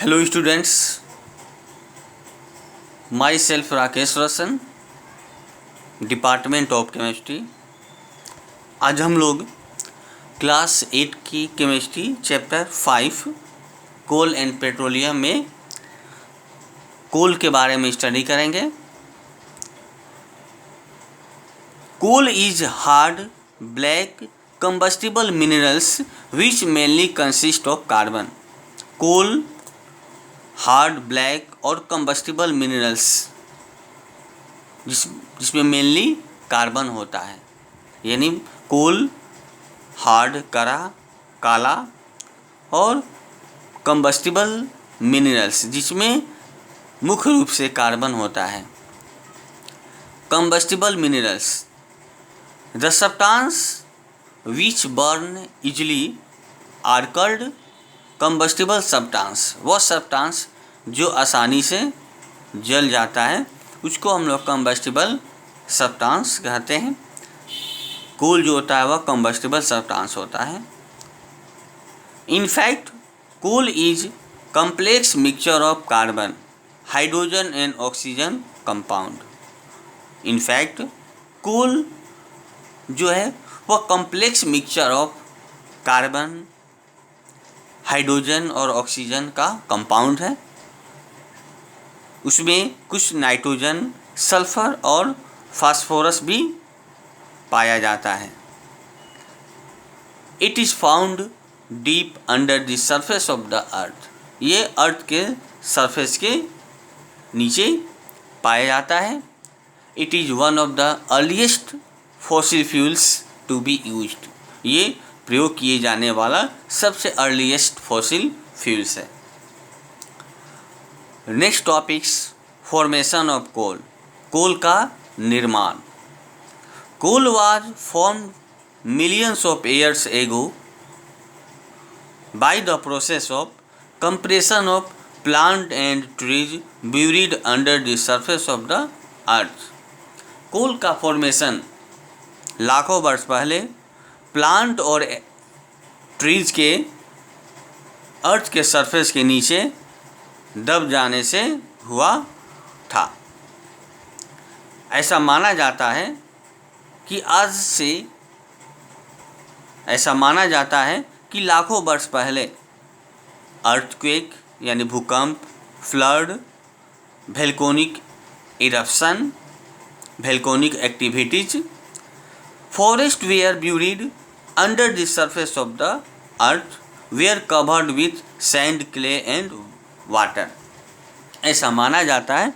Hello students, myself Rakesh Roshan, department of chemistry. आज हम लोग क्लास 8 की chemistry chapter 5 coal and petroleum में कोल के बारे में स्टडी करेंगे। Coal is hard black combustible minerals which mainly consist of carbon. Coal hard black और कंबस्टिबल मिनरल्स जिसमें मेनली कार्बन होता है, यानी कोल हार्ड काला और कंबस्टिबल मिनरल्स जिसमें मुख्य रूप से कार्बन होता है। Combustible minerals the substance which burn easily are called combustible substance. वह सब्सटेंस जो आसानी से जल जाता है उसको हम लोग कंबस्टिबल सब्सटेंस कहते हैं। कोल जो होता है वह कंबस्टिबल सब्सटेंस होता है। In fact coal is complex mixture of carbon hydrogen and oxygen compound. In fact coal जो है वह complex mixture of carbon hydrogen और ऑक्सीजन का कंपाउंड है। उसमें कुछ नाइट्रोजन, सल्फर और फास्फोरस भी पाया जाता है। It is found deep under the surface of the earth. ये अर्थ के सरफेस के नीचे पाया जाता है। It is one of the earliest fossil fuels to be used. ये प्रयोग किए जाने वाला सबसे अर्लीस्ट फॉसिल फ्यूल्स है। Next topics formation of coal. Coal का निर्माण। Coal was formed millions of years ago by the process of compression of plant and trees buried under the surface of the earth. Coal का formation लाखों वर्ष पहले plant और trees के अर्थ के surface के नीचे दब जाने से हुआ था। ऐसा माना जाता है कि लाखों वर्ष पहले अर्थक्वेक यानी भूकंप, flood, volcanic eruption, volcanic activities, forest were buried under the surface of the earth were covered with sand, clay and water. ऐसा माना जाता है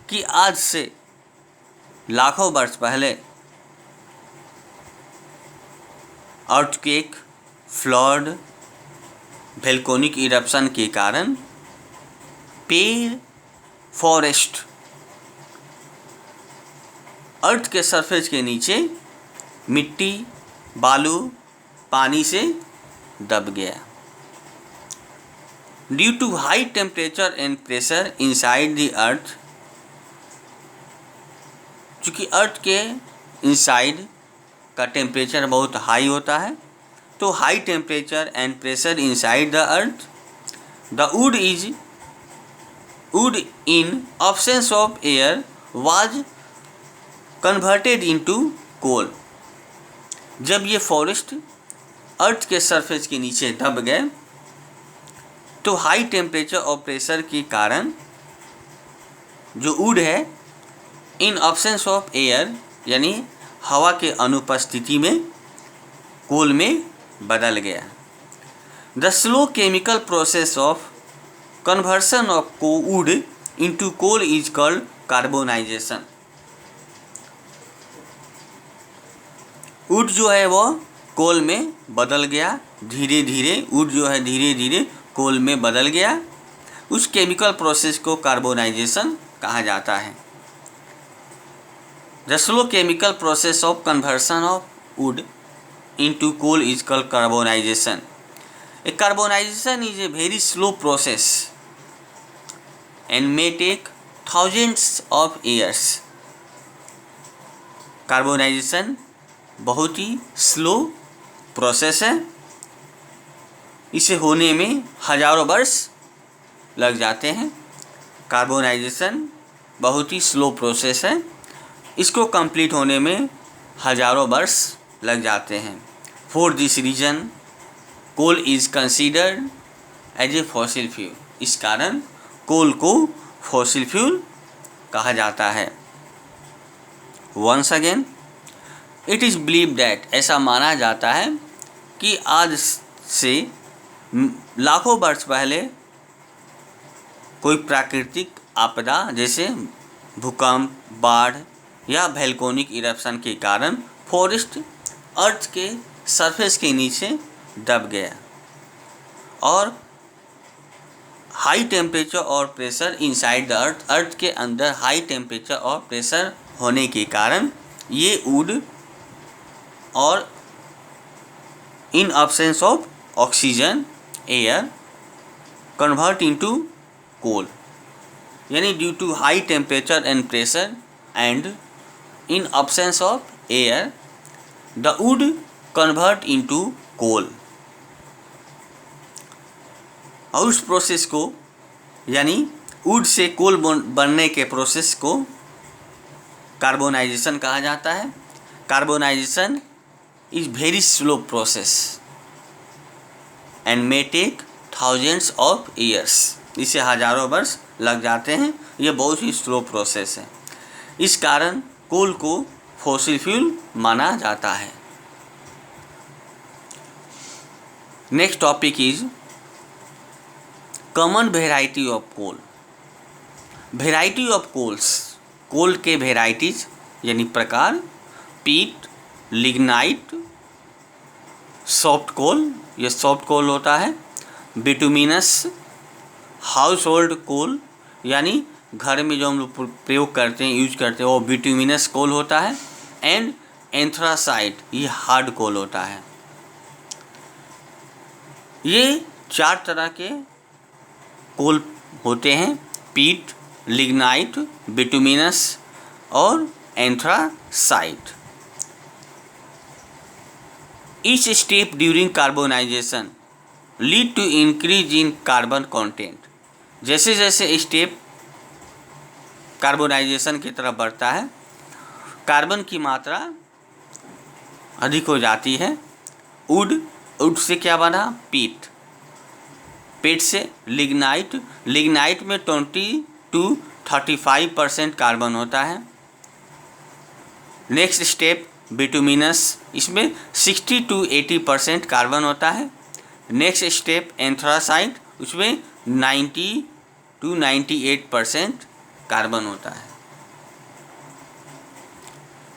कि आज से लाखों वर्ष पहले अर्थक्वेक, फ्लड, वोल्केनिक इरप्शन के कारण पेड़, फॉरेस्ट अर्थ के सरफेस के नीचे मिट्टी, बालू, पानी से दब गया। Due to high temperature and pressure inside the earth, चूँकि अर्थ के इनसाइड का टेम्परेचर बहुत हाई होता है, तो high temperature and pressure inside the earth, the wood in absence of air was converted into coal. जब ये फॉरेस्ट अर्थ के सरफेस के नीचे दब गए तो हाई टेम्परेचर और प्रेशर के कारण जो वुड है इन ऑब्सेंस ऑफ एयर यानी हवा के अनुपस्थिति में कोल में बदल गया। The slow chemical process of conversion of wood into coal is called carbonisation. Wood जो है वो कोल में बदल गया, धीरे धीरे वुड जो है धीरे धीरे कोल में बदल गया। उस केमिकल प्रोसेस को कार्बोनाइजेशन कहा जाता है। The slow chemical process of conversion of wood into coal is called carbonisation. A carbonisation is a very slow process and may take thousands of years. Carbonisation बहुत ही स्लो प्रोसेस है, इसे होने में हजारों वर्ष लग जाते हैं। कार्बोनाइजेशन बहुत ही स्लो प्रोसेस है, इसको कंप्लीट होने में हजारों वर्ष लग जाते हैं। For this reason coal is considered as a fossil fuel. इस कारण कोल को फॉसिल फ्यूल कहा जाता है। Once again it is believe that, ऐसा माना जाता है कि आज से लाखों वर्ष पहले कोई प्राकृतिक आपदा जैसे भूकंप, बाढ़ या वोल्केनिक इरप्शन के कारण फॉरेस्ट अर्थ के सरफेस के नीचे दब गया और हाई टेम्परेचर और प्रेशर इनसाइड द अर्थ, अर्थ के अंदर हाई टेम्परेचर और प्रेशर होने के कारण ये वुड और in absence of oxygen air convert into coal, यानी due to high temperature and pressure and in absence of air the wood convert into coal. और उस प्रोसेस को यानी वुड से कोल बनने के प्रोसेस को कार्बोनाइजेशन कहा जाता है। Carbonisation is very slow process and may take thousands of years. इसे हजारों वर्ष लग जाते हैं, ये बहुत ही स्लो प्रोसेस है। इस कारण कोल को फॉसिल फ्यूल माना जाता है। Next topic is common variety of coal. Variety of coals, coal के वेराइटीज यानी प्रकार, पीट, लिग्नाइट, सॉफ्ट कोल, ये सॉफ्ट कोल होता है, बिटुमिनस, हाउस होल्ड कोल यानी घर में जो हम लोग प्रयोग करते हैं, यूज करते हैं, वो बिटुमिनस कोल होता है, एंड एंथ्रासाइट, ये हार्ड कोल होता है। ये 4 तरह के कोल होते हैं, पीट, लिग्नाइट, बिटुमिनस और anthracite. Each step during carbonisation lead to increase in carbon content. जैसे जैसे स्टेप कार्बोनाइजेशन की तरफ बढ़ता है, कार्बन की मात्रा अधिक हो जाती है। वुड से क्या बना? पीट, पेट से लिग्नाइट, लिग्नाइट में 20 to 35% कार्बन होता है। नेक्स्ट स्टेप बिटुमिनस, इसमें 60 to 80% कार्बन होता है। नेक्स्ट स्टेप एंथ्रासाइट, उसमें 90 to 98% कार्बन होता है।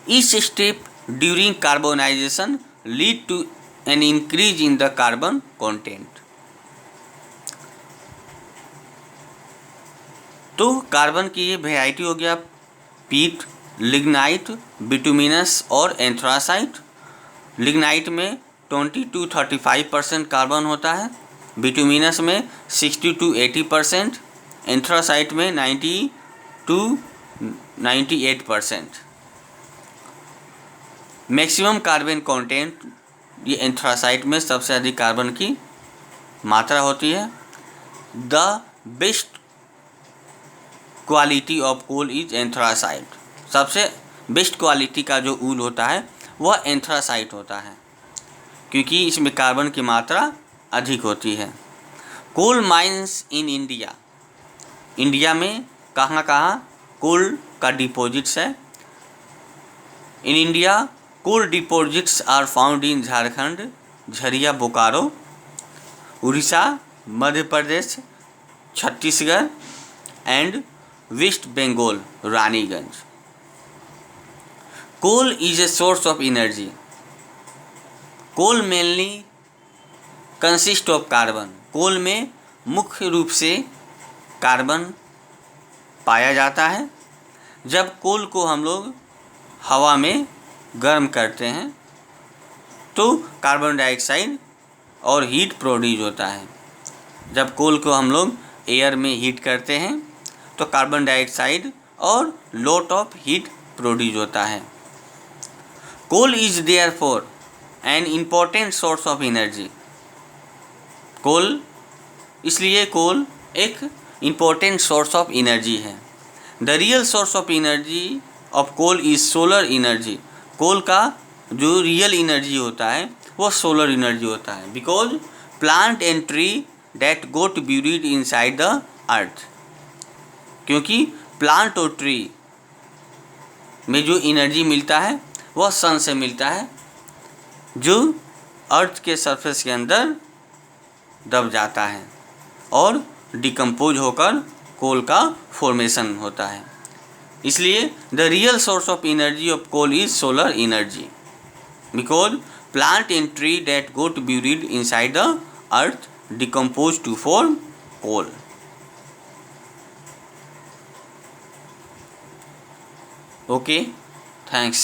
Each step during carbonisation lead to an increase in the carbon content. तो कार्बन की ये वेराइटी हो गया, पीट, लिग्नाइट, बिटुमिनस और एंथ्रासाइट। लिग्नाइट में 20 to 35% कार्बन होता है, बिटुमिनस में 60 to 80%, एंथ्रासाइट में 90 to 98%। मैक्सिमम कार्बन कंटेंट, ये एंथ्रासाइट में सबसे अधिक कार्बन की मात्रा होती है। The best quality of coal is anthracite. सबसे बेस्ट क्वालिटी का जो वूल होता है वह एंथ्रासाइट होता है, क्योंकि इसमें कार्बन की मात्रा अधिक होती है। Coal mines in India, India में कहाँ कहाँ कोल का डिपॉजिट्स है? In India coal deposits are found in Jharkhand, Jharia, Bokaro, Orissa, Madhya Pradesh, Chhattisgarh and West Bengal, Raniganj. Coal is a source of energy. Coal mainly consist of carbon. Coal में मुख्य रूप से कार्बन पाया जाता है। जब कोल को हम लोग हवा में गर्म करते हैं तो कार्बन डाइऑक्साइड और हीट प्रोड्यूस होता है। जब कोल को हम लोग एयर में हीट करते हैं तो कार्बन डाइऑक्साइड और लॉट ऑफ हीट प्रोड्यूस होता है। Coal is therefore an important source of energy. Coal, इसलिए कोल एक इम्पोर्टेंट सोर्स ऑफ एनर्जी है। The real source of energy of coal is solar energy. Coal का जो real energy होता है वो सोलर एनर्जी होता है। Because plant and tree that got buried inside the earth, क्योंकि प्लांट और ट्री में जो एनर्जी मिलता है वह सन से मिलता है, जो अर्थ के सरफेस के अंदर दब जाता है और डिकम्पोज होकर कोल का फॉर्मेशन होता है। इसलिए the real source of energy of coal is solar energy, because plant and tree that got buried inside the earth decompose to form coal. Okay, thanks.